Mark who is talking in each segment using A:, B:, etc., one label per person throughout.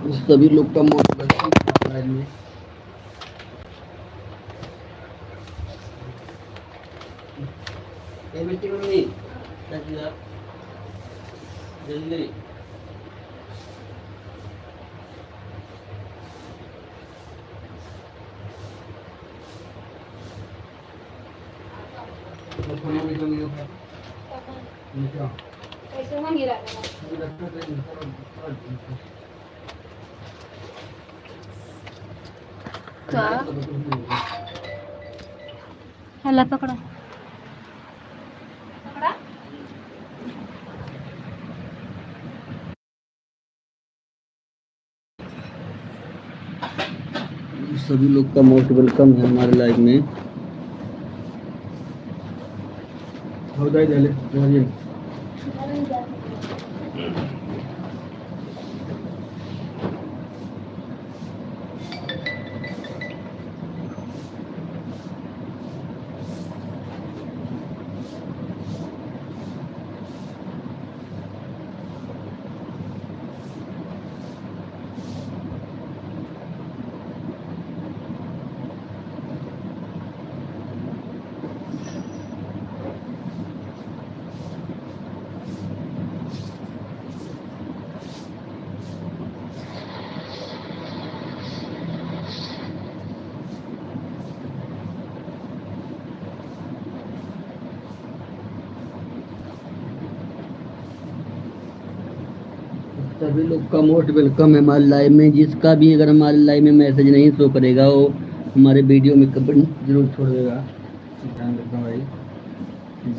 A: सभी लोग का मोटिवेशन में बेटी मम्मी जल्दी
B: कैसे मांगी रहा हला पकड़ा पकड़ा
A: सभी लोग का मोस्ट वेलकम है हमारे लाइफ में। सभी लोग का मोस्ट वेलकम है हमारे लाइव में। जिसका भी अगर हमारे लाइव में मैसेज नहीं शो करेगा वो हमारे वीडियो में कमेंट जरूर छोड़ देगा। ध्यान रखना भाई,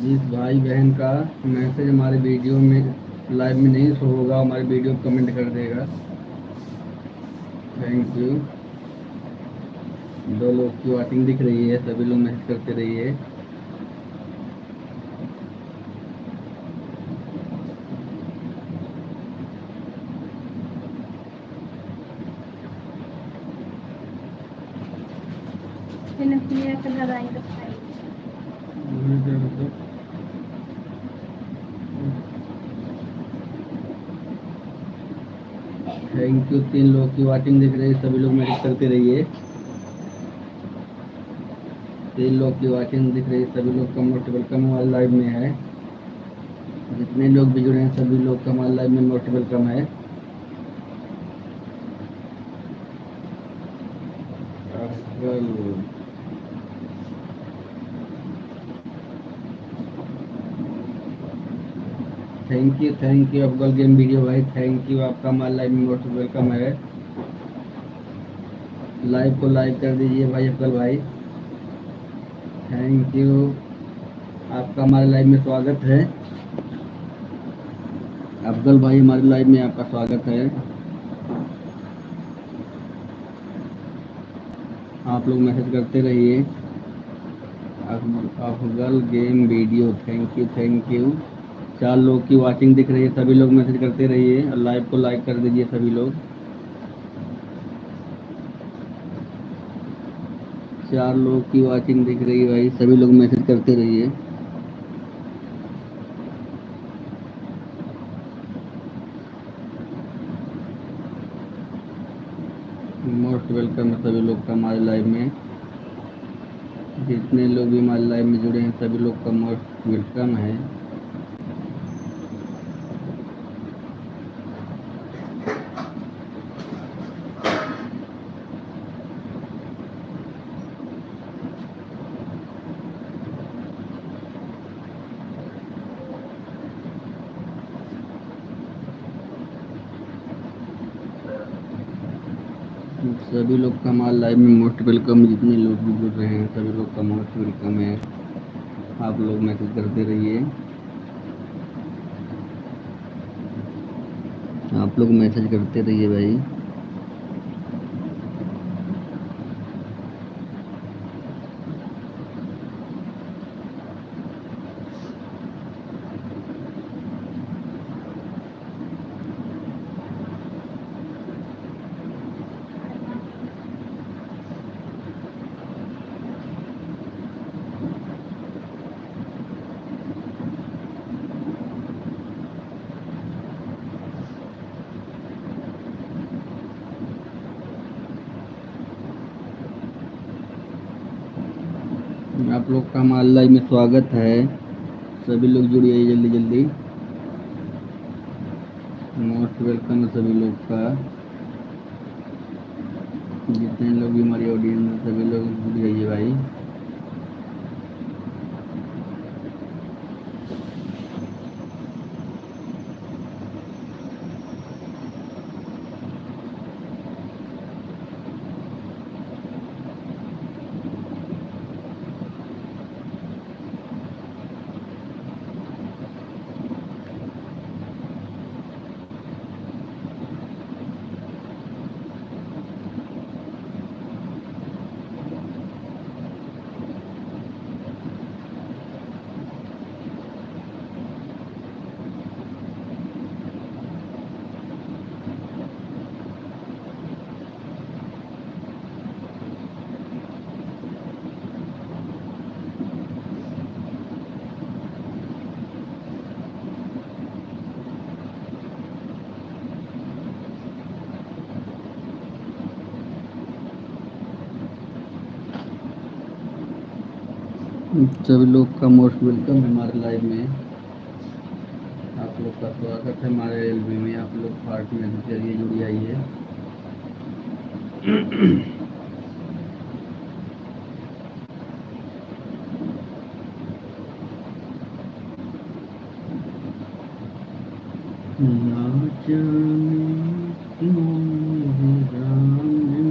A: जिस भाई बहन का मैसेज हमारे वीडियो में लाइव में नहीं शो होगा हमारे वीडियो कमेंट कर देगा। Thank you. 2 लोग की वॉचिंग दिख रही है, सभी लोग मैसेज करते रहिए। Thank you. 3 लोग की वॉचिंग दिख रही है, सभी लोग मैसेज करते रहिए। 3 लोग की वॉचिंग दिख रही है, सभी लोग का मोस्ट वेलकम हमारे लाइव में है। जितने लोग भी जुड़े हैं सभी लोग का हमारे लाइव में मोस्ट वेलकम है। थैंक यू अफगल गेम वीडियो भाई, थैंक यू। आपका हमारे लाइव में मोस्ट वेलकम है। लाइव को लाइक कर दीजिए भाई अफगल भाई, थैंक यू। आपका हमारे लाइव में स्वागत है अफगल भाई, हमारे लाइव में आपका स्वागत है। आप लोग मैसेज करते रहिए। अफगल गेम वीडियो, थैंक यू। 4 लोग की वॉचिंग दिख रही है, सभी लोग मैसेज करते रहिए और लाइव को लाइक कर दीजिए सभी लोग। 4 लोग की वॉचिंग दिख रही है भाई, सभी लोग मैसेज करते रहिए। मोस्ट वेलकम है सभी लोग का हमारे लाइव में। जितने लोग भी हमारे लाइव में जुड़े हैं सभी लोग का मोस्ट वेलकम है। सभी लोग का हमारे लाइव में मोस्ट वेलकम। जितने लोग भी जुड़ रहे हैं सभी लोग का मोस्ट वेलकम है। आप लोग मैसेज करते रहिए, आप लोग मैसेज करते रहिए भाई। आप लोग का हमारे लाइव में स्वागत है। सभी लोग जुड़िए जल्दी जल्दी। मोस्ट वेलकम है सभी लोग का। जितने लोग भी हमारी ऑडियंस में सभी लोग जुड़ जाइए भाई। सभी लोग का मोस्ट वेलकम है हमारे लाइव में। आप लोग का स्वागत है हमारे एलबी में। आप लोग पार्ट में से चलिए जुड़ जाइए। ना जाने क्यों जाने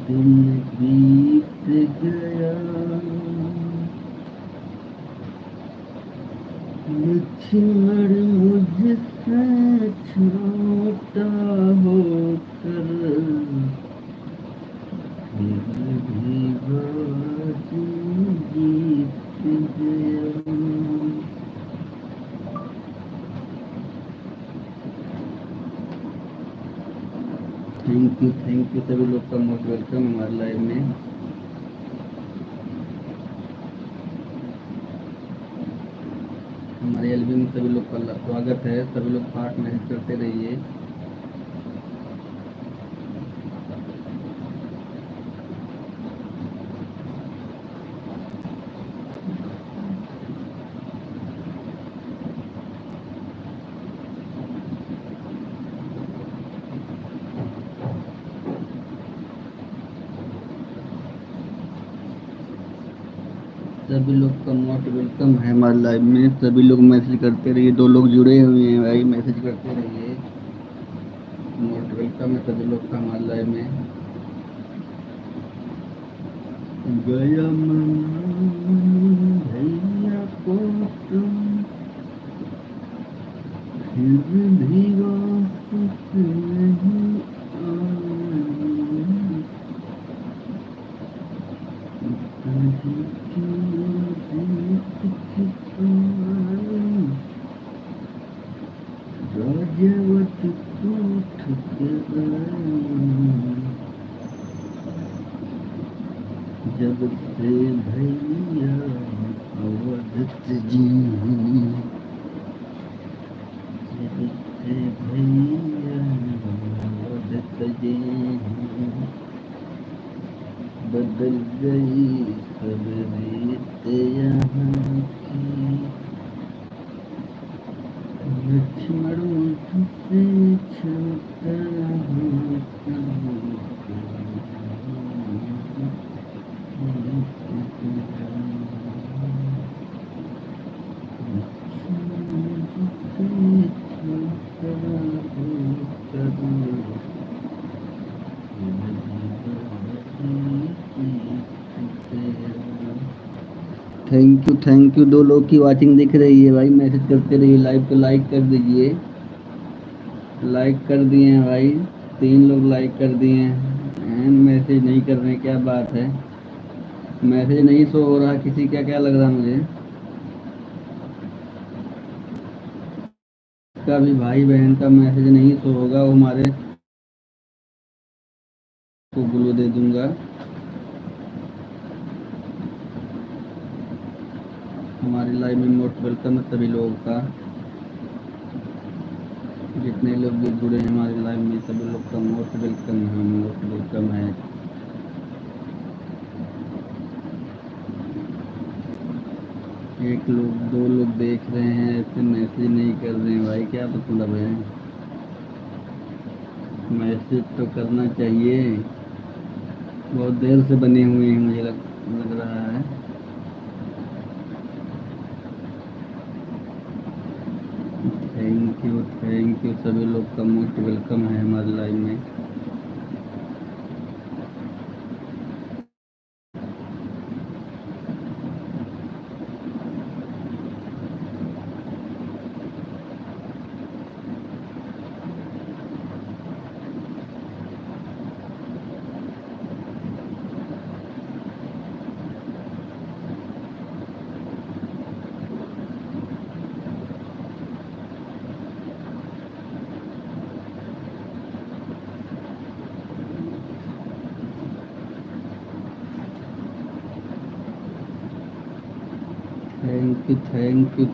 A: दिन बीत गया, लक्ष्मण मुझसे छोटा होकर फिर भी बाजी जीत गया। थैंक यू सभी लोग का मोस्ट वेलकम हमारे लाइव में। हमारे एलबी में सभी लोग का स्वागत है। सभी लोग पार्ट मैसेज करते रहिए। सभी लोग का मोस्ट वेलकम है हमारे लाइव में। सभी लोग मैसेज करते रहिए। 2 लोग जुड़े हुए हैं भाई, मैसेज करते रहिए। मोस्ट वेलकम है सभी लोग का हमारे लाइव में। गया मन भैया को तुम फिर भी वापस नहीं राजवत को जब से भैया अवधत जी, जब से भैया अवधत जी, बदल गई सब रीत यहाँ की। लक्ष्मण मुझसे छोटा थैंक यू 2 लोग की वाचिंग दिख रही है भाई, मैसेज करते रहिए। लाइव को लाइक कर दीजिए। लाइक कर दिए हैं भाई, 3 लोग लाइक कर दिए हैं। मैसेज नहीं कर रहे हैं, क्या बात है? मैसेज नहीं शो हो रहा किसी का, क्या लग रहा मुझे? का भी भाई बहन का मैसेज नहीं शो होगा, वो हमारे को ग्लू दे दूंगा। हमारी लाइव में मोस्ट वेलकम है सभी लोगों का। जितने लोग भी जुड़े हैं हमारे लाइव में सभी लोग का मोस्ट वेलकम है, मोस्ट वेलकम है। एक लोग दो लोग देख रहे हैं ऐसे मैसेज नहीं कर रहे हैं भाई, क्या मतलब है? मैसेज तो करना चाहिए। बहुत देर से बने हुए हैं मुझे लग रहा है। थैंक यू सभी लोग का मोस्ट वेलकम है हमारे लाइव में।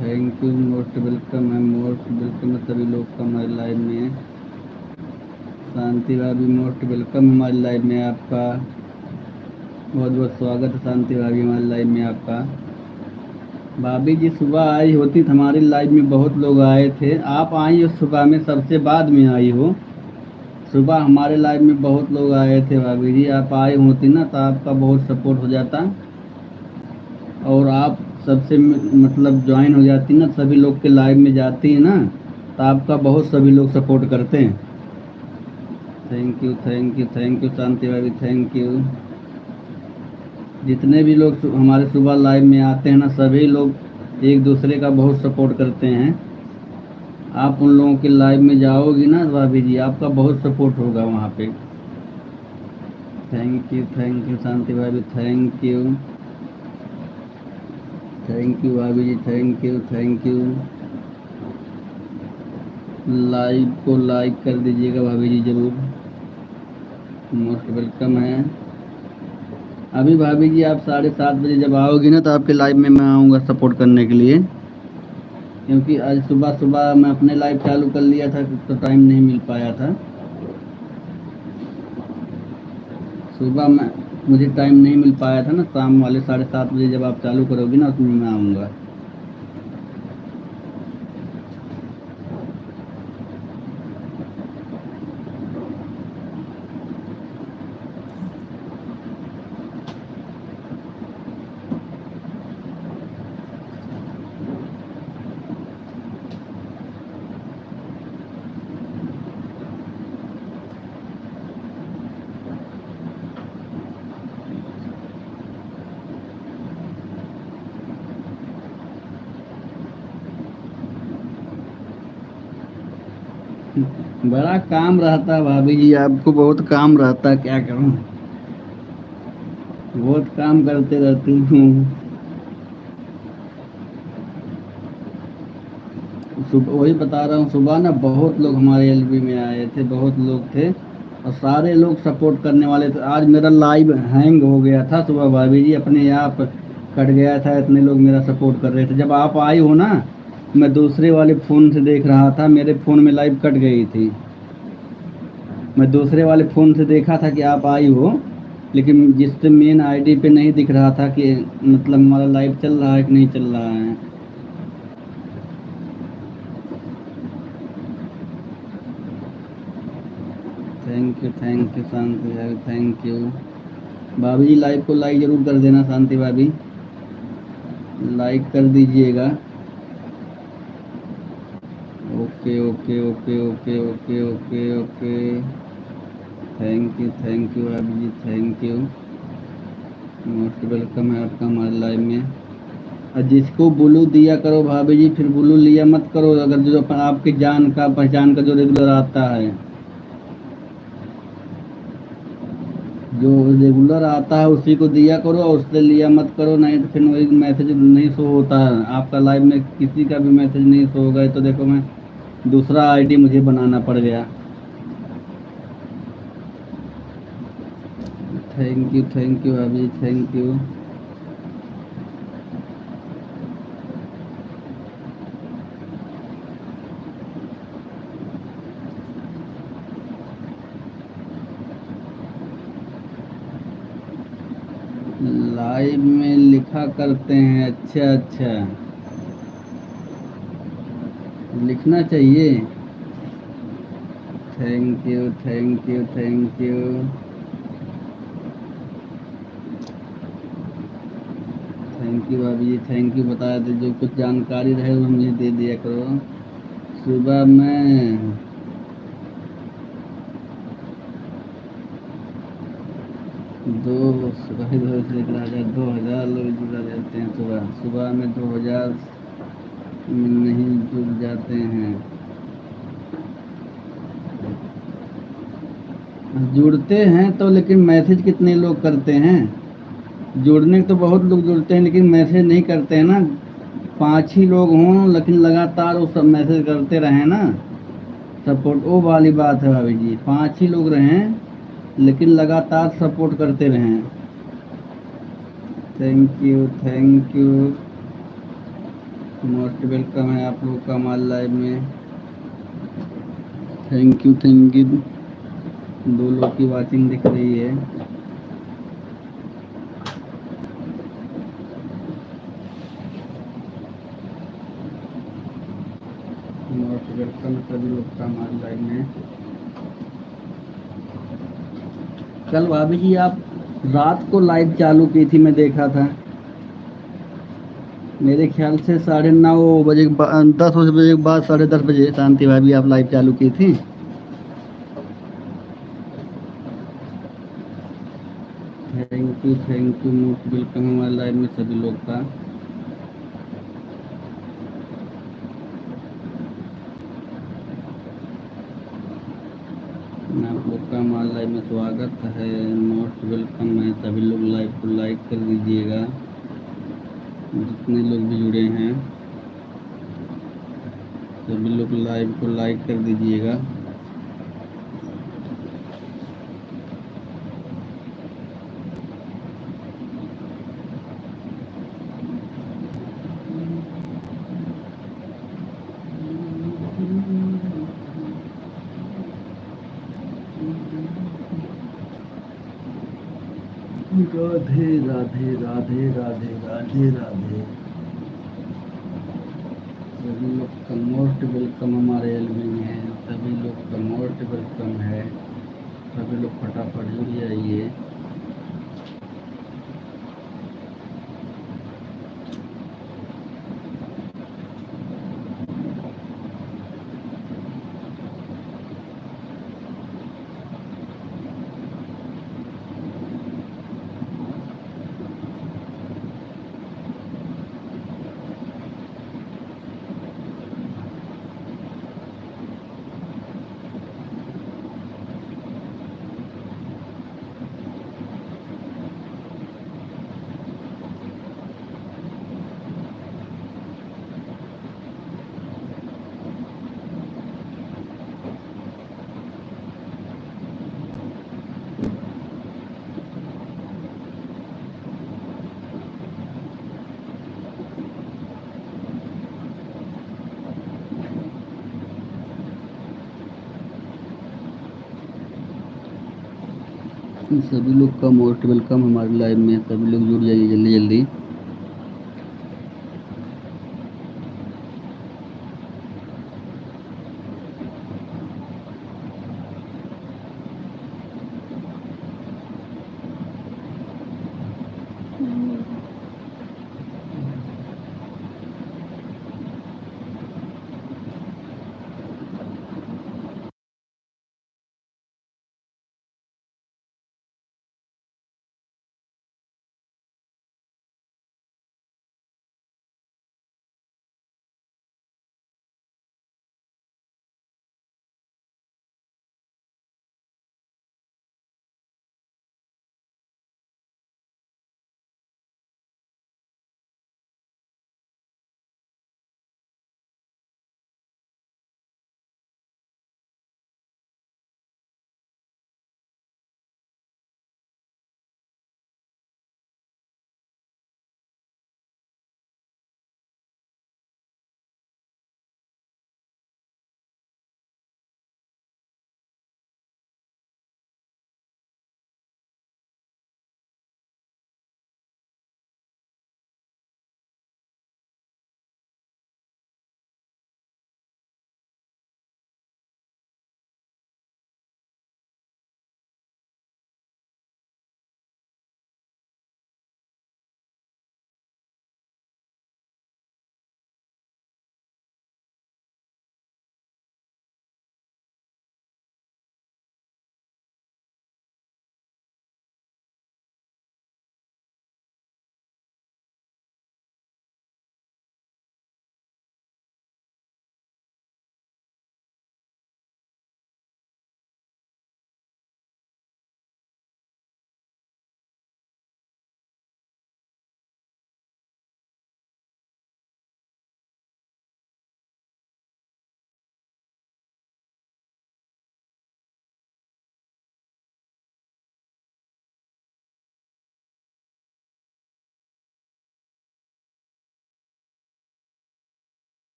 A: थैंक यू मोस्ट वेलकम है, मोस्ट वेलकम है सभी लोग का हमारे लाइव में। शांति भाभी मोस्ट वेलकम हमारे लाइव में आपका। बहुत बहुत स्वागत है शांति भाभी हमारे लाइव में आपका। भाभी जी सुबह आई होती तो हमारी लाइव में बहुत लोग आए थे, आप आई हो सुबह में, सबसे बाद में आई हो। सुबह हमारे लाइव में बहुत लोग आए थे भाभी जी, आप आई होती ना तो आपका बहुत सपोर्ट हो जाता और आप सबसे मतलब ज्वाइन हो जाती ना, सभी लोग के लाइव में जाती है ना तो आपका बहुत सभी लोग सपोर्ट करते हैं। थैंक यू शांति भाभी, थैंक यू। जितने भी लोग हमारे सुबह लाइव में आते हैं ना सभी लोग एक दूसरे का बहुत सपोर्ट करते हैं। आप उन लोगों के लाइव में जाओगी ना भाभी जी, आपका बहुत सपोर्ट होगा वहाँ पे। थैंक यू शांति भाभी, थैंक यू भाभी जी, थैंक यू। लाइव को लाइक कर दीजिएगा भाभी जी ज़रूर, मोस्ट वेलकम है। अभी भाभी जी आप 7:30 बजे जब आओगी ना तो आपके लाइव में मैं आऊँगा सपोर्ट करने के लिए, क्योंकि आज सुबह सुबह मैं अपने लाइव चालू कर लिया था तो टाइम नहीं मिल पाया था। सुबह में मुझे टाइम नहीं मिल पाया था ना, शाम वाले 7:30 बजे जब आप चालू करोगी ना उसमें मैं आऊँगा। बड़ा काम रहता है भाभी जी, आपको बहुत काम रहता है, क्या करूं, बहुत काम करते रहती हूँ। सुबह वही बता रहा हूँ, सुबह ना बहुत लोग हमारे एलबी में आए थे, बहुत लोग थे और सारे लोग सपोर्ट करने वाले थे। आज मेरा लाइव हैंग हो गया था सुबह भाभी जी, अपने आप कट गया था, इतने लोग मेरा सपोर्ट कर रहे थे। जब आप आई हो ना मैं दूसरे वाले फ़ोन से देख रहा था, मेरे फ़ोन में लाइव कट गई थी, मैं दूसरे वाले फ़ोन से देखा था कि आप आई हो, लेकिन जिससे मेन आईडी पे नहीं दिख रहा था कि मतलब हमारा लाइव चल रहा है कि नहीं चल रहा है। थैंक यू शांति भाभी, थैंक यू। भाभी जी लाइव को लाइक ज़रूर कर देना, शांति भाभी लाइक कर दीजिएगा। Okay okay okay okay okay okay okay thank you भाभी जी, थैंक यू, मोस्ट वेलकम है आपका हमारे लाइव में। और जिसको ब्लू दिया करो भाभी जी, फिर ब्लू लिया मत करो, अगर जो आपकी जान का पहचान का जो रेगुलर आता है, जो रेगुलर आता है उसी को दिया करो और उससे लिया मत करो, नहीं तो फिर वही मैसेज नहीं शो होता है आपका लाइव में, किसी का भी मैसेज नहीं शो होगा। तो देखो मैं दूसरा आईडी मुझे बनाना पड़ गया। थैंक यू भाभी, थैंक यू। लाइव में लिखा करते हैं। अच्छा अच्छा, लिखना चाहिए। Thank you thank you thank you. Thank you भाभी जी, थैंक यू। बताया तो जो कुछ जानकारी रहे वो मुझे दे दिया करो। सुबह में 2,000 लोग जुड़ा रहते हैं। सुबह सुबह में 2,000 नहीं जुड़ जाते हैं। जुड़ते हैं तो, लेकिन मैसेज कितने लोग करते हैं? जुड़ने तो बहुत लोग जुड़ते हैं लेकिन मैसेज नहीं करते हैं ना। 5 ही लोग हों लेकिन लगातार वो सब मैसेज करते रहें ना, सपोर्ट, वो वाली बात है भाभी जी। 5 ही लोग रहें लेकिन लगातार सपोर्ट करते रहें। Thank you thank you. Most welcome है आप लोग का हमारे लाइव में। Thank you thank you. 2 लोग की वाचिंग दिख रही है। मोस्ट वेलकम सभी लोग का हमारे लाइव में। कल भाभी जी आप रात को लाइव चालू की थी, मैं देखा था। मेरे ख्याल से 9:30 बजे 10 बजे के बाद 10:30 बजे शांति भाभी आप लाइव चालू की थी। थैंक यू मोस्ट वेलकम हमारे लाइव में सभी लोग का। आप लोग का हमारे लाइव में स्वागत है। मोस्ट वेलकम है। सभी लोग लाइव को लाइक कर दीजिएगा, जितने लोग भी जुड़े हैं सभी लोग लाइव को लाइक कर दीजिएगा। राधे राधे राधे राधे राधे राधे। सभी लोग का मोस्ट वेलकम हमारे एलबी में है। सभी लोग का मोस्ट वेलकम है। सभी लोग फटाफट जुड़ जाइए। सभी लोग का मोस्ट वेलकम हमारे लाइव में। सभी लोग जुड़ जाइए जल्दी जल्दी।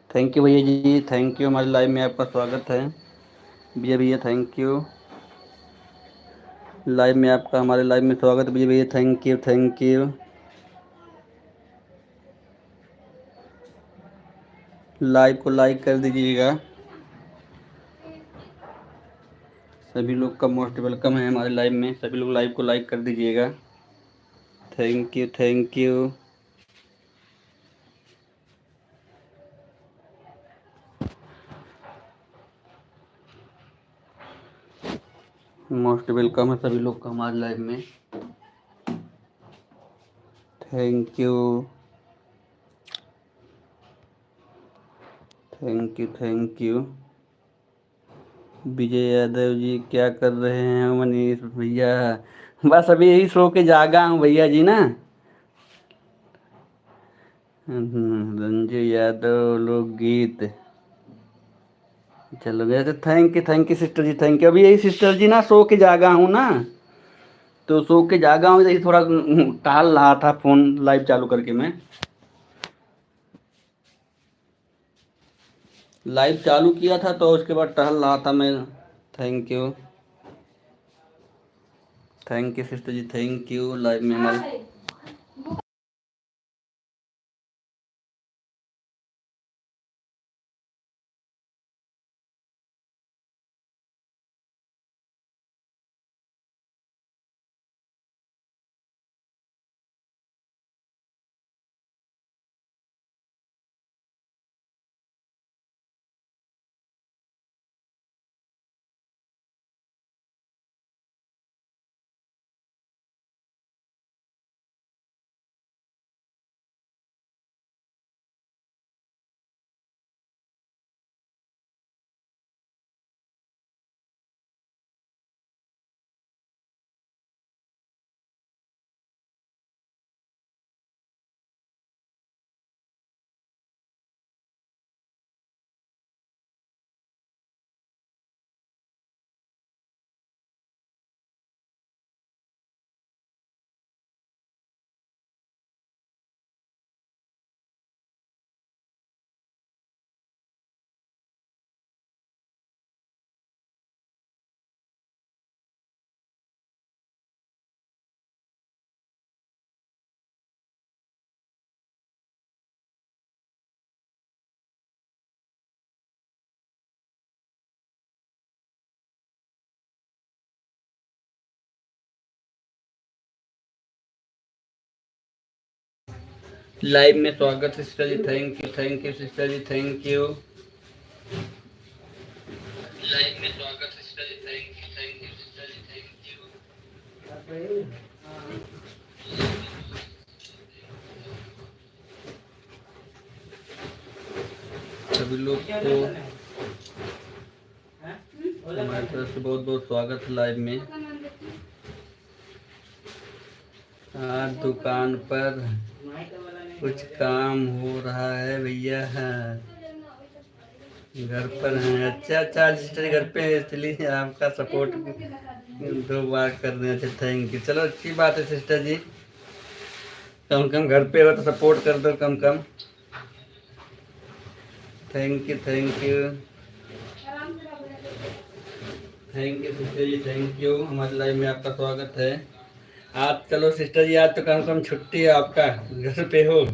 A: थैंक यू भैया जी, थैंक यू। हमारे लाइव में आपका स्वागत है भैया। भैया थैंक यू। लाइव में आपका, हमारे लाइव में स्वागत भैया। भैया thank you, thank you. Live को लाइक कर दीजिएगा। सभी लोग का मोस्ट वेलकम है हमारे लाइव में। सभी लोग लाइव को लाइक कर दीजिएगा। Thank you, thank you. Most welcome है सभी लोग का हमारे लाइव में। Thank you, thank you, thank you. Vijay Yadav ji क्या कर रहे हैं? मनीष भैया बस अभी यही सो के जागा हूँ भैया जी ना। रंजू यादव लोकगीत चलो गया। तो thank you sister ji, thank you. अभी यही सिस्टर जी ना सो के जागा हूँ ना, तो सो के जागा हूँ, यही थोड़ा टहल रहा था फोन लाइव चालू करके। मैं लाइव चालू किया था तो उसके बाद टहल रहा था मैं। Thank you, thank you sister ji, thank you. Live में हमारे लाइव में स्वागत sister ji, thank you sister ji, thank you. Live में स्वागत sister ji, thank you sister ji, thank you. सभी लोग को हमारी तरफ से बहुत बहुत स्वागत है लाइव में। आज दुकान पर कुछ काम हो रहा है भैया, घर पर हैं। अच्छा अच्छा सिस्टर घर पे है, इसलिए आपका सपोर्ट 2 बार कर रहे हैं। अच्छा थैंक यू, चलो अच्छी बात है सिस्टर जी। कम कम घर पे हो तो सपोर्ट कर दो कम कम। Thank you, thank you, thank you sister ji, thank you. हमारे लाइव में आपका स्वागत है। आज चलो सिस्टर जी, आज तो कम कम छुट्टी है आपका, घर पे हो।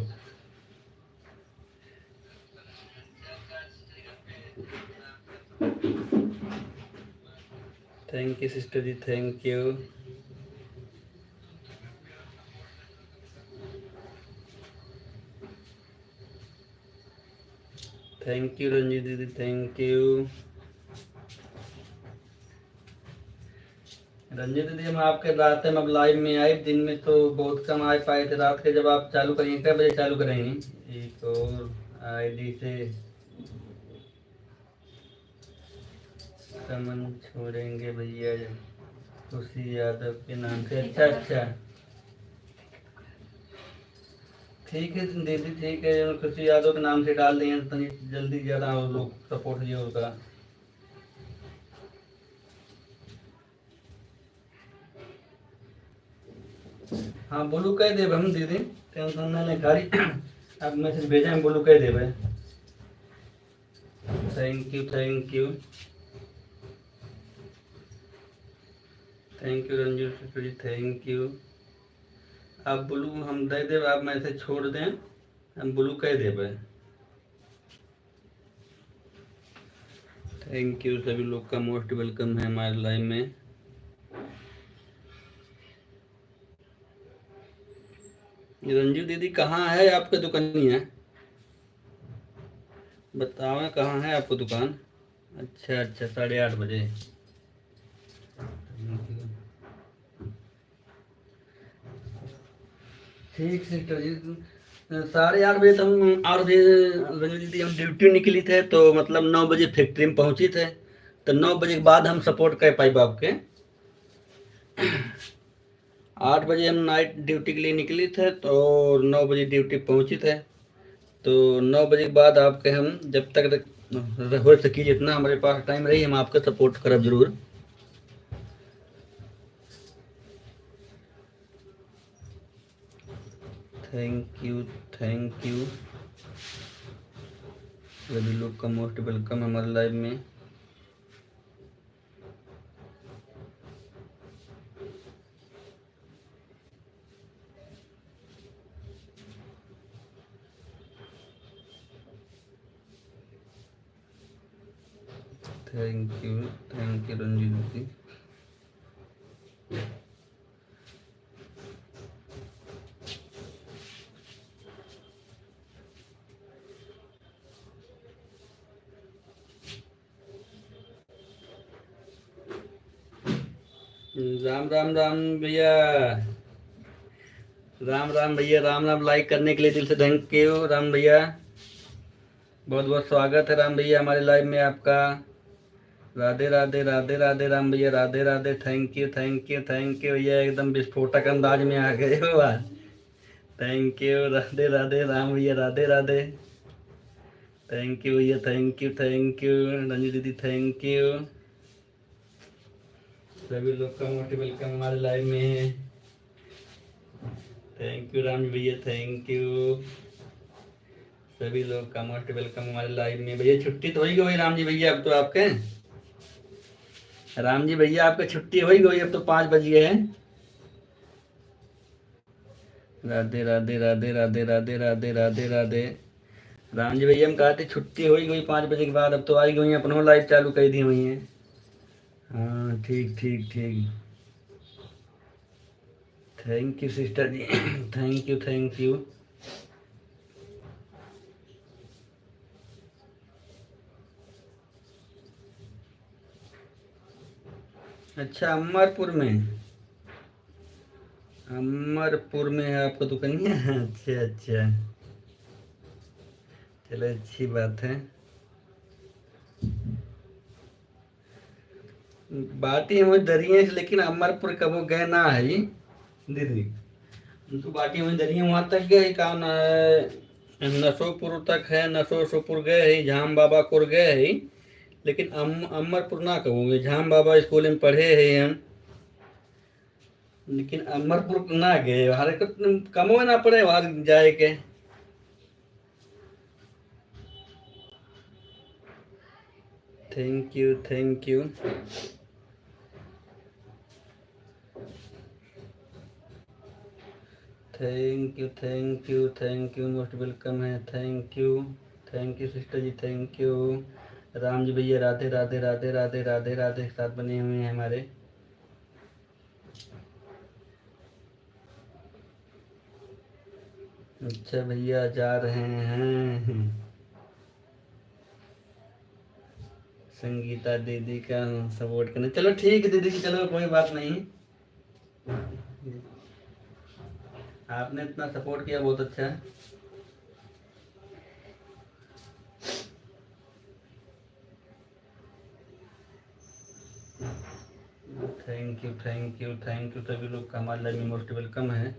A: Thank you sister ji, thank you. Thank you Ranjit दीदी, थैंक यू। रंजीत दीदी हम आपके रात में अब लाइव में आए, दिन में तो बहुत कम आ पाए थे। रात के जब आप चालू करेंगे, क्या बजे चालू करेंगे? एक और आईडी से समन छोड़ेंगे भैया खुशी यादव के नाम से। अच्छा अच्छा ठीक है दीदी, ठीक है। खुशी यादव के नाम से डाल देंगे तो जल्दी ज़्यादा लोग सपोर्ट ये होगा। हाँ बोलू कह देव हम दीदी, टेंशन नहीं गाड़ी अब मैसेज भेजा हम बोलू कह देवे। Thank you thank you thank you Ranju ji, thank you. आप ब्लू हम दे देव, आप मैसेज छोड़ दें, हम ब्लू कह देवे। थैंक यू, सभी लोग का मोस्ट वेलकम है हमारे लाइव में। रंजू दीदी कहाँ है आपका दुकानिया, बताओ कहाँ है आपको दुकान। अच्छा अच्छा, 8:30 बजे। ठीक सिस्टर जी, 8:30 बजे तो हम 8 बजे रंजू दीदी हम ड्यूटी निकली थे, तो मतलब 9 बजे फैक्ट्री में पहुंची थे, तो 9 बजे के बाद हम सपोर्ट कर पाए आपके। 8 बजे हम नाइट ड्यूटी के लिए निकली थे, तो 9 बजे ड्यूटी पहुंची थे, तो 9 बजे के बाद आपके हम जब तक हो सकी जितना हमारे पास टाइम रही हम आपका सपोर्ट करब जरूर। थैंक यू थैंक यू, सभी लोग का मोस्ट वेलकम हमारे लाइव में। थैंक यू रंजीत जी। राम राम राम भैया, राम राम भैया, राम राम। लाइक करने के लिए दिल से थैंक यू राम भैया, बहुत बहुत स्वागत है राम भैया हमारे लाइव में आपका। राधे राधे राधे राधे राम भैया, राधे राधे। थैंक यू भैया, एकदम विस्फोटक अंदाज में आ गए हो आज। थैंक यू, राधे राधे राम भैया, राधे राधे। थैंक यू भैया, थैंक यू रंजू दीदी, थैंक यू। सभी लोग का मोस्ट वेलकम हमारे लाइव में है। थैंक यू राम भैया, थैंक यू। सभी लोग का मोस्ट वेलकम हमारे लाइव में। भैया छुट्टी तो होगी वही राम जी भैया, अब तो आपके राम जी भैया आपके छुट्टी होगी वही, अब तो 5 बज गए हैं। राधे राधे राधे राधे राधे राधे राधे राधे। राम जी भैया हम कहा थे छुट्टी होगी वही 5 बजे के बाद, अब तो आई गई अपनों लाइव चालू कर दी हुई है। हाँ ठीक ठीक ठीक। Thank you sister ji, thank you. अच्छा अमरपुर में, अमरपुर में है आपका दुकानिया। अच्छा अच्छा, चलो अच्छी बात है। बाटी हमें दरिए, लेकिन अमरपुर कबो गए ना है जी दीदी, तो बाटी हमें दरिए वहाँ तक गए कहाँ ना, नसोपुर तक है, नसोपुर गए है, झाम बाबा कोर गए है, लेकिन अमरपुर ना कहूँगे। झाम बाबा स्कूल में पढ़े हैं हम, लेकिन अमरपुर ना गए, हर कमो ना पड़े वहाँ जाए के। Thank you thank you thank you most welcome है। Thank you sister ji, thank you. Ram ji भैया राधे राधे राधे राधे राधे राधे के साथ बने हुए हैं हमारे। अच्छा भैया जा रहे हैं संगीता दीदी का सपोर्ट करने, चलो ठीक है दीदी जी, चलो कोई बात नहीं, आपने इतना सपोर्ट किया बहुत अच्छा है। थैंक यू सभी लोग का हमारे लाइफ में मोस्ट वेलकम है।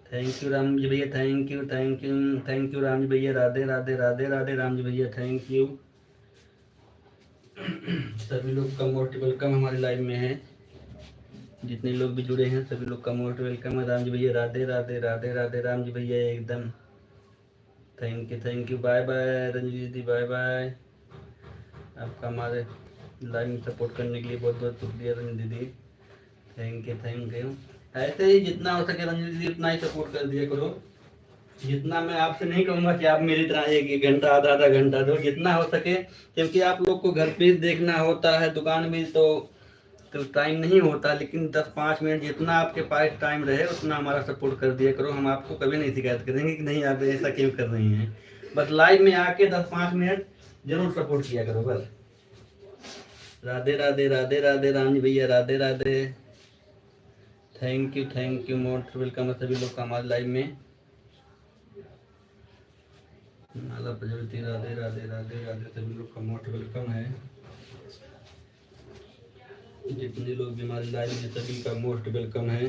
A: थैंक यू राम जी भैया, थैंक यू राम जी भैया, राधे राधे राधे राधे राम जी भैया, थैंक यू। सभी लोग का मोस्ट वेलकम हमारे लाइव में है, जितने लोग भी जुड़े हैं सभी लोग का मोस्ट वेलकम है। राम जी भैया राधे राधे राधे राधे राम जी भैया एकदम। Thank you bye bye Ranjit दीदी, बाय बाय। आपका हमारे लाइव में सपोर्ट करने के लिए बहुत बहुत शुक्रिया रंजित दीदी। Thank you thank you. ऐसे ही जितना हो सके रंजित दीदी उतना ही सपोर्ट कर दिया करो। जितना मैं आपसे नहीं कहूँगा कि आप मेरी तरह एक घंटा आधा आधा घंटा दो, जितना हो सके, क्योंकि आप लोग को घर पे देखना होता है, दुकान में तो टाइम नहीं होता, लेकिन 10-5 मिनट जितना आपके पास टाइम रहे उतना हमारा सपोर्ट कर दिया करो। हम आपको कभी नहीं शिकायत करेंगे कि नहीं आप ऐसा क्यों कर रही हैं। बस लाइव में आके 10-5 मिनट जरूर सपोर्ट किया करो बस। राधे राधे राधे राधे राम जी भैया, Radhe Radhe. Thank you most welcome सभी लोग का हमारे लाइव में। माला प्रजापति, राधे राधे राधे राधे सभी लोग का मोस्ट वेलकम है। जितने लोग भी हमारे लाइव में सभी का मोस्ट वेलकम है।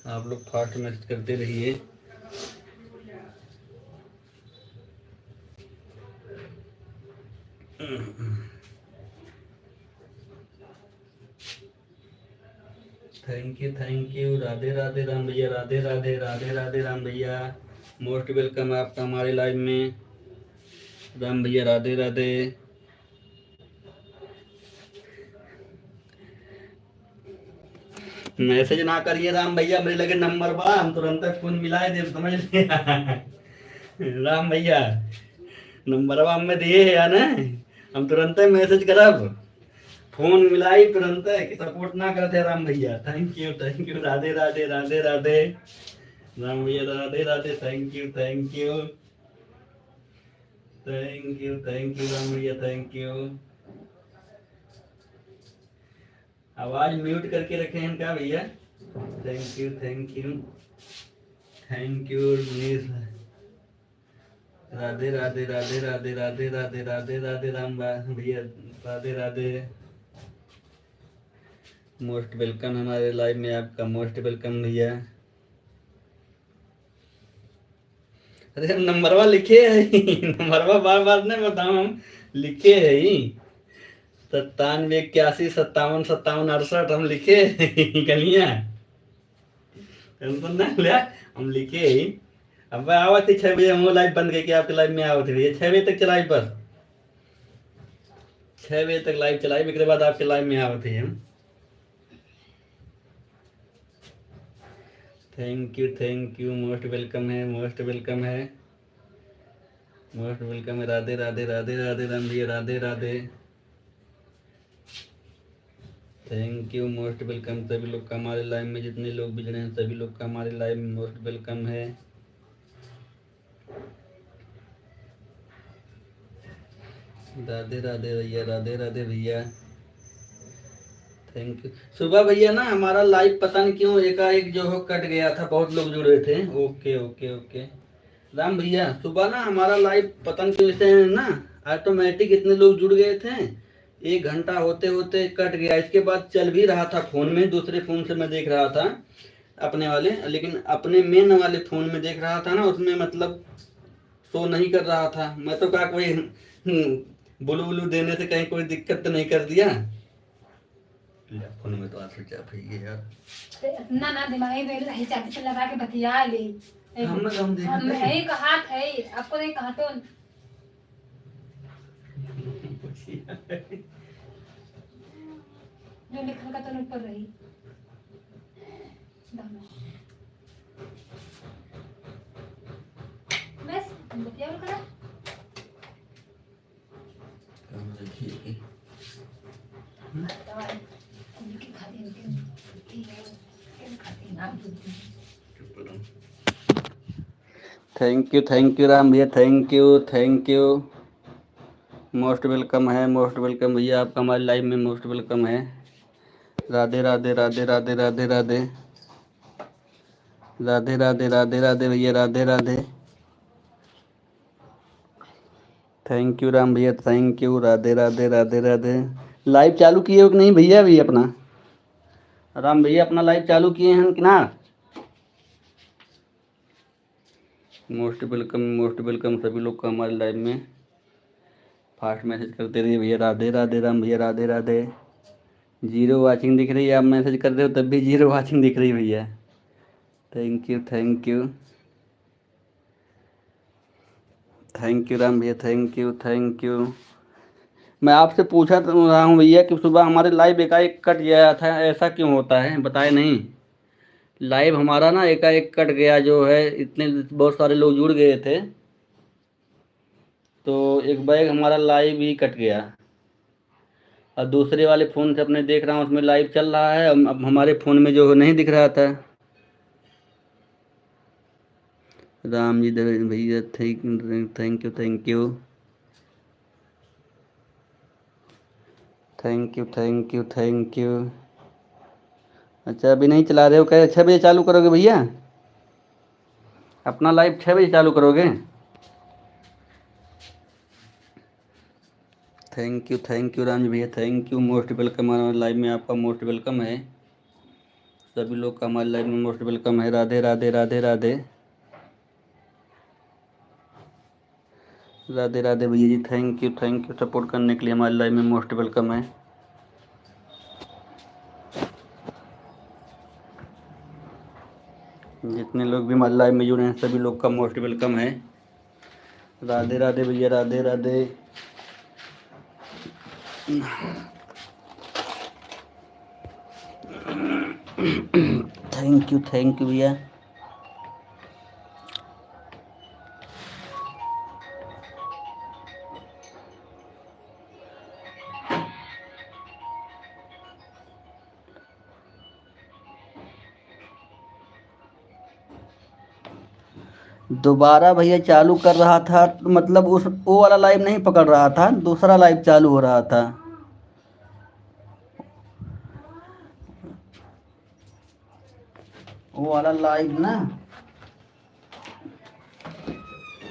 A: आप लोग फास्ट मैसेज करते रहिए। थैंक यू राधे राधे राम भैया, राधे राधे राधे राधे राम भैया, मोस्ट वेलकम आपका हमारे लाइव में। राम भैया राधे राधे। मैसेज ना करिए राम भैया, मेरे लगे नंबर बा, हम तुरंत फोन मिलाए दे, समझ लिया। राम भैया नंबर हमें दिए है या ना, हम तुरंत मैसेज करब, फोन मिलाई तुरंत कि सपोर्ट ना करते राम भैया। थैंक यू राधे राधे राधे राधे राम भैया, राधे राधे। थैंक यू राम भैया, थैंक यू। आवाज म्यूट करके रखे हैं क्या भैया? Thank you Manish. राधे राधे राधे राधे राधे राधे राधे राधे राम भैया, राधे राधे। मोस्ट वेलकम हमारे लाइव में, आपका मोस्ट वेलकम भैया। अरे हम नंबरवा लिखे है, नंबरवा बार बार नहीं बताऊं, हम लिखे है ही 97 81 57 57 68 हम लिखे कलिया, टेंशन ना लिया, हम लिखे ही। अब आवा थी 6 बजे, हम लाइव बंद करके आपके लाइव में आवा थी 6 बजे तक चलाई, बस 6 बजे तक लाइव चलाई, उसके बाद आपके लाइव में आवा थी हम। थैंक यू मोस्ट वेलकम है, मोस्ट वेलकम है, मोस्ट वेलकम है। राधे राधे राधे राधे राम भैया, Radhe Radhe. Thank you most welcome सभी लोग का हमारे लाइव में, जितने लोग भी जुड़े हैं सभी लोग का हमारे लाइव में मोस्ट वेलकम है। राधे राधे भैया, राधे राधे भैया, थैंक यू। सुबह भैया ना हमारा लाइव पता नहीं क्यों एकाएक जो हो कट गया था, बहुत लोग जुड़े थे। ओके राम भैया, सुबह ना हमारा लाइव पता नहीं क्यों ऐसे ना ऑटोमेटिक इतने लोग जुड़ गए थे, 1 घंटा होते होते कट गया। इसके बाद चल भी रहा था फोन में, दूसरे फोन से मैं देख रहा था अपने वाले, लेकिन अपने मेन वाले फोन में देख रहा था ना, उसमें मतलब शो नहीं कर रहा था। मैं तो कहा कोई बुलू बुलू देने से कहीं कोई दिक्कत तो नहीं कर दिया। फोन में तो स्विच ऑफ है यार,
B: ना दिमाग में रही चाची से लगा के बतिया ले। हम है कहा थे आपको, नहीं कहा तो जो लिखल का तो ऊपर रही बस बतिया करा।
A: थैंक यू राम भैया, थैंक यू मोस्ट वेलकम है, मोस्ट वेलकम भैया, आपका हमारे लाइव में मोस्ट वेलकम है। राधे राधे राधे राधे राधे राधे राधे राधे राधे राधे भैया, राधे राधे। थैंक यू राम भैया, thank you, Radhe Radhe Radhe Radhe. Live चालू किए हो कि नहीं भैया? अभी अपना राम भैया अपना लाइव चालू किए हैं कि ना? मोस्ट वेलकम सभी लोग का हमारे लाइव में। फास्ट मैसेज करते रहिए भैया। राधे राधे राम भैया, राधे राधे। 0 वाचिंग दिख रही है, आप मैसेज कर रहे हो तब भी 0 वाचिंग दिख रही है भैया। Thank you thank you Ram भैया, थैंक यू थैंक यू। मैं आपसे पूछा तो रहा हूँ भैया कि सुबह हमारे लाइव एकाएक कट गया था, ऐसा क्यों होता है बताए नहीं। लाइव हमारा ना एकाएक कट गया, जो है इतने बहुत सारे लोग जुड़ गए थे, तो एक बैग हमारा लाइव ही कट गया। और दूसरे वाले फ़ोन से अपने देख रहा हूँ उसमें लाइव चल रहा है, अब हमारे फ़ोन में जो नहीं दिख रहा था। राम जी भैया thank thank you thank you thank you thank you thank you. अच्छा अभी नहीं चला रहे हो क्या? 6 बजे चालू करोगे भैया अपना लाइव? 6 बजे चालू करोगे? थैंक यू राम जी भैया, थैंक यू। मोस्ट वेलकम हमारे लाइव में, आपका मोस्ट वेलकम है। सभी लोग का हमारे लाइव में मोस्ट वेलकम है। राधे राधे राधे राधे राधे राधे भैया जी, थैंक यू सपोर्ट करने के लिए। हमारे लाइव में मोस्ट वेलकम है। जितने लोग भी हमारे लाइव में जुड़े हैं सभी लोग का मोस्ट वेलकम है। राधे राधे भैया, राधे राधे। थैंक यू भैया। दोबारा भैया चालू कर रहा था तो मतलब उस वो वाला लाइव नहीं पकड़ रहा था, दूसरा लाइव चालू हो रहा था। वो वाला लाइव ना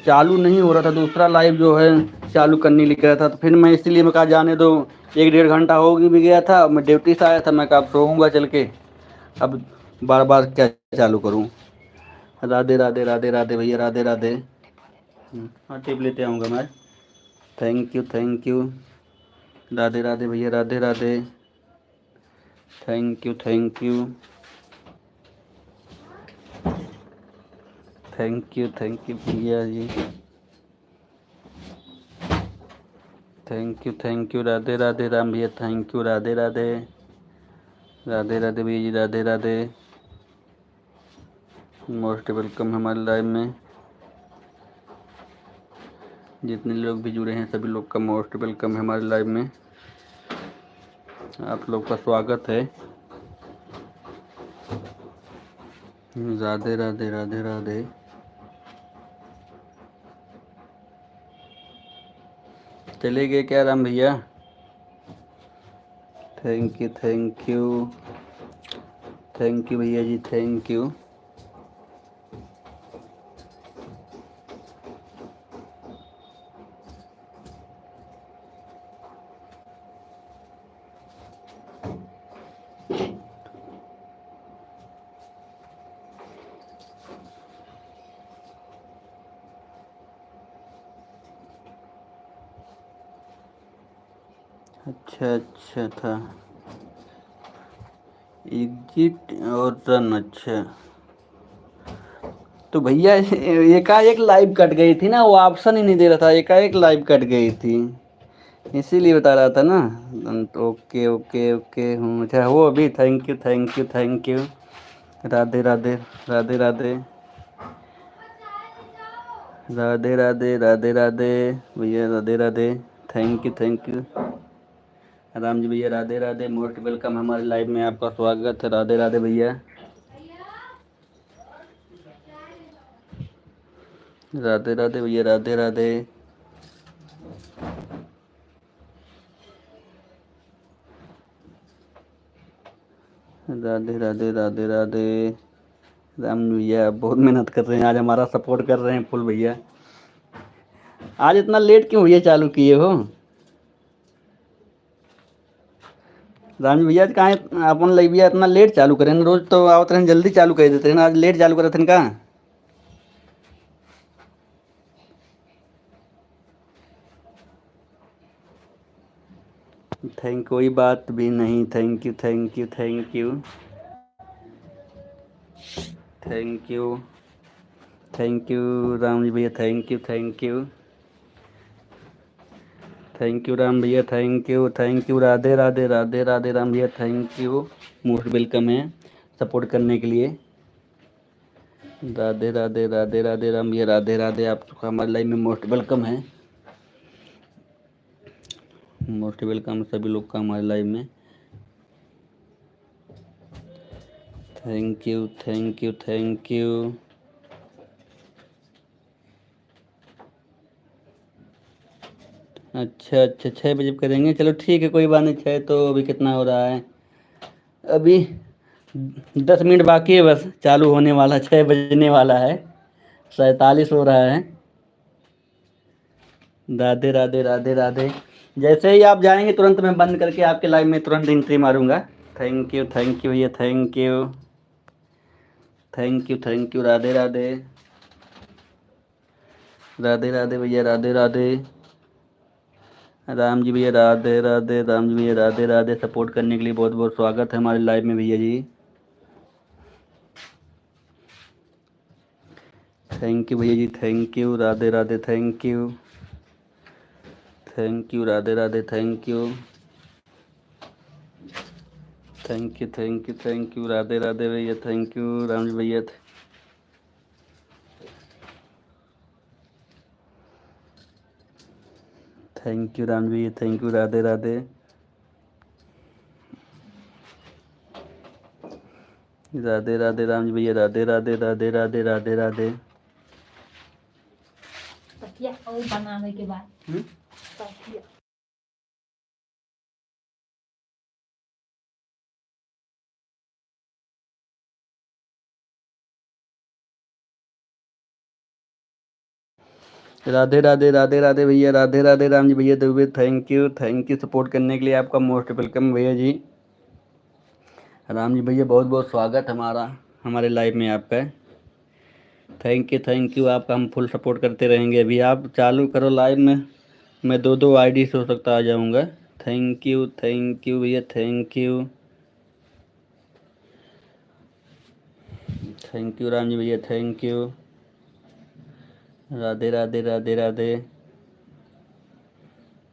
A: चालू नहीं हो रहा था, दूसरा लाइव जो है चालू करने लिख रहा था। तो फिर मैं इसीलिए मैं कहा जाने दो, 1 डेढ़ घंटा हो भी गया था, मैं ड्यूटी से आया था, मैं कहा अब सोऊंगा चल के, अब बार बार क्या चालू करूं। राधे राधे राधे राधे भैया, राधे राधे। हाँ टिप लेते आऊँगा मैं। थैंक यू राधे राधे भैया, Radhe Radhe. Thank you thank you भैया जी। थैंक यू राधे राधे राम भैया, थैंक यू राधे राधे राधे राधे भैया जी, राधे राधे। मोस्ट वेलकम हमारे लाइव में। जितने लोग भी जुड़े हैं सभी लोग का मोस्ट वेलकम है हमारे लाइव में। आप लोग का स्वागत है। राधे राधे राधे राधे। चले गए क्या राम भैया? थैंक यू भैया जी, थैंक यू। अच्छा था एग्जिट और रन। अच्छा तो भैया एकाएक लाइव कट गई थी ना, वो ऑप्शन ही नहीं दे रहा था, एकाएक लाइव कट गई थी, इसीलिए बता रहा था ना। ओके हूँ। अच्छा वो अभी थैंक यू राधे राधे राधे राधे राधे राधे राधे राधे भैया, राधे राधे। थैंक यू राम जी भैया, राधे राधे। मोस्ट वेलकम हमारे लाइव में, आपका स्वागत है। राधे राधे भैया, राधे राधे भैया, राधे राधे। राधे राधे राधे राधे राम भैया बहुत मेहनत कर रहे हैं, आज हमारा सपोर्ट कर रहे हैं फुल भैया। आज इतना लेट क्यों भैया चालू किए हो? राम भैया कहाँ अपन लाइव भैया इतना लेट चालू करें? रोज तो आवत रहे जल्दी चालू कर देते हैं ना, आज लेट चालू करे थे का? कोई बात भी नहीं। थैंक यू राम जी भैया, thank you thank you Ram भैया, थैंक यू, राधे राधे राधे राधे राम भैया, थैंक यू, मोस्ट वेलकम है सपोर्ट करने के लिए। राधे राधे राधे राधे राम भैया, राधे राधे, आपका हमारे लाइफ में मोस्ट वेलकम है, मोस्ट वेलकम सभी लोग का हमारे लाइफ में। Thank you thank you thank you. अच्छा अच्छा, 6 बजे करेंगे, चलो ठीक है, कोई बात नहीं। 6 तो अभी कितना हो रहा है, अभी 10 मिनट बाकी है बस, चालू होने वाला, 6 बजने वाला है, 47 हो रहा है। राधे राधे राधे राधे। जैसे ही आप जाएंगे तुरंत मैं बंद करके आपके लाइव में तुरंत एंट्री मारूंगा। थैंक यू भैया, थैंक यू, राधे राधे राधे राधे भैया, राधे राधे राम जी भैया, राधे राधे राम जी भैया, राधे राधे। सपोर्ट करने के लिए बहुत बहुत स्वागत है हमारे लाइव में भैया जी। थैंक यू भैया जी, thank you, Radhe Radhe, thank you Radhe Radhe, thank you Radhe Radhe भैया, थैंक यू राम जी भैया। थैंक यू राम जी भैया, थैंक यू, राधे राधे राधे राधे राम जी भैया, राधे राधे राधे राधे राधे राधे।
B: तकिया और बनाने के बाद तकिया।
A: राधे राधे राधे राधे भैया, राधे राधे राम जी भैया दुबे, थैंक यू सपोर्ट करने के लिए, आपका मोस्ट वेलकम भैया जी। राम जी भैया बहुत बहुत स्वागत हमारा हमारे लाइव में आपका। थैंक यू, आपका हम फुल सपोर्ट करते रहेंगे। अभी आप चालू करो लाइव में, मैं दो आईडी से हो सकता आ जाऊँगा। थैंक यू भैया, थैंक यू राम जी भैया, thank you, Radhe Radhe Radhe Radhe.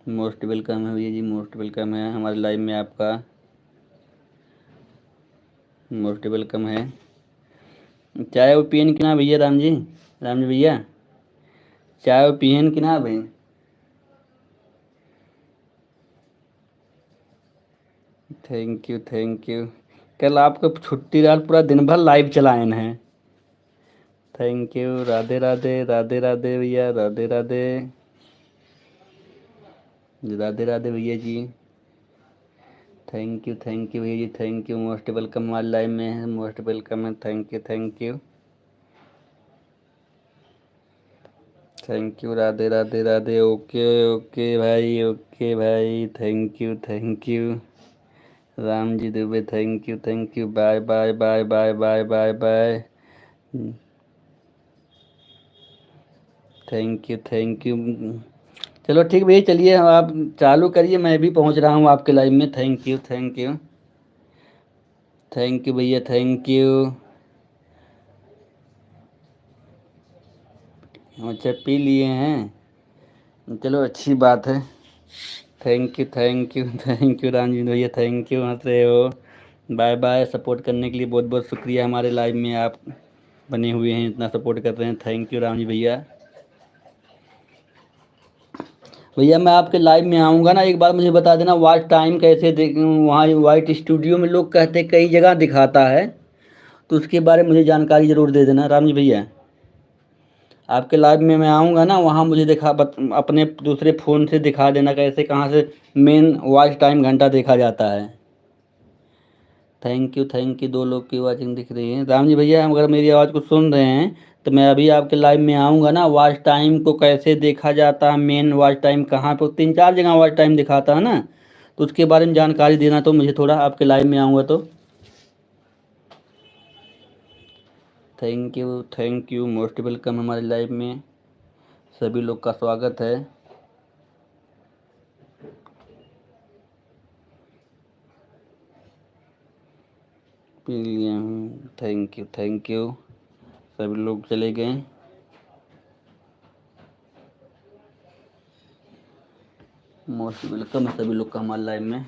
A: Most welcome है भैया जी, मोस्ट वेलकम है हमारे लाइव में, आपका मोस्ट वेलकम है। चाय वो पियन कि ना भैया, राम जी भैया, चाय वो पियन कि ना भाई। Thank you. कल आपको छुट्टी रहा, पूरा दिन भर लाइव चलाए हैं। थैंक यू, राधे राधे राधे राधे भैया, राधे राधे राधे राधे भैया जी। थैंक यू भैया जी, थैंक यू, मोस्ट वेलकम हमारे लाइव में है, मोस्ट वेलकम है। Thank you Radhe Radhe Radhe. Okay okay भाई, thank you Ram ji Dubey, thank you, bye bye bye bye bye bye bye. Thank you. चलो ठीक भैया, चलिए आप चालू करिए, मैं भी पहुंच रहा हूं आपके लाइव में। थैंक यू भैया, थैंक यू। अच्छा पी लिए हैं, चलो अच्छी बात है। थैंक यू राम जी भैया, थैंक यू, हंस रहे हो। Bye bye. सपोर्ट करने के लिए बहुत बहुत शुक्रिया, हमारे लाइव में आप बने हुए हैं, इतना सपोर्ट कर रहे हैं। थैंक यू राम जी भैया। भैया मैं आपके लाइव में आऊँगा ना, एक बार मुझे बता देना वॉच टाइम कैसे देख, वहाँ वाइट स्टूडियो में लोग कहते कई जगह दिखाता है, तो उसके बारे में मुझे जानकारी ज़रूर दे देना राम जी भैया। आपके लाइव में मैं आऊँगा ना, वहाँ मुझे अपने दूसरे फ़ोन से दिखा देना कैसे कहाँ से मेन वॉच टाइम घंटा देखा जाता है। Thank you. 2 लोग की वॉचिंग दिख रही है राम जी भैया, अगर मेरी आवाज़ को सुन रहे हैं तो मैं अभी आपके लाइव में आऊँगा ना, वॉच टाइम को कैसे देखा जाता है, मेन वॉच टाइम कहाँ पर, 3-4 जगह वॉच टाइम दिखाता है ना, तो उसके बारे में जानकारी देना तो मुझे थोड़ा, आपके लाइव में आऊँगा तो। थैंक यू, मोस्ट वेलकम हमारे लाइव में, सभी लोग का स्वागत है। पी लिए हूँ, थैंक यू, सभी लोग चले गए। मोस्ट वेलकम है सभी लोग का हमारे लाइव में।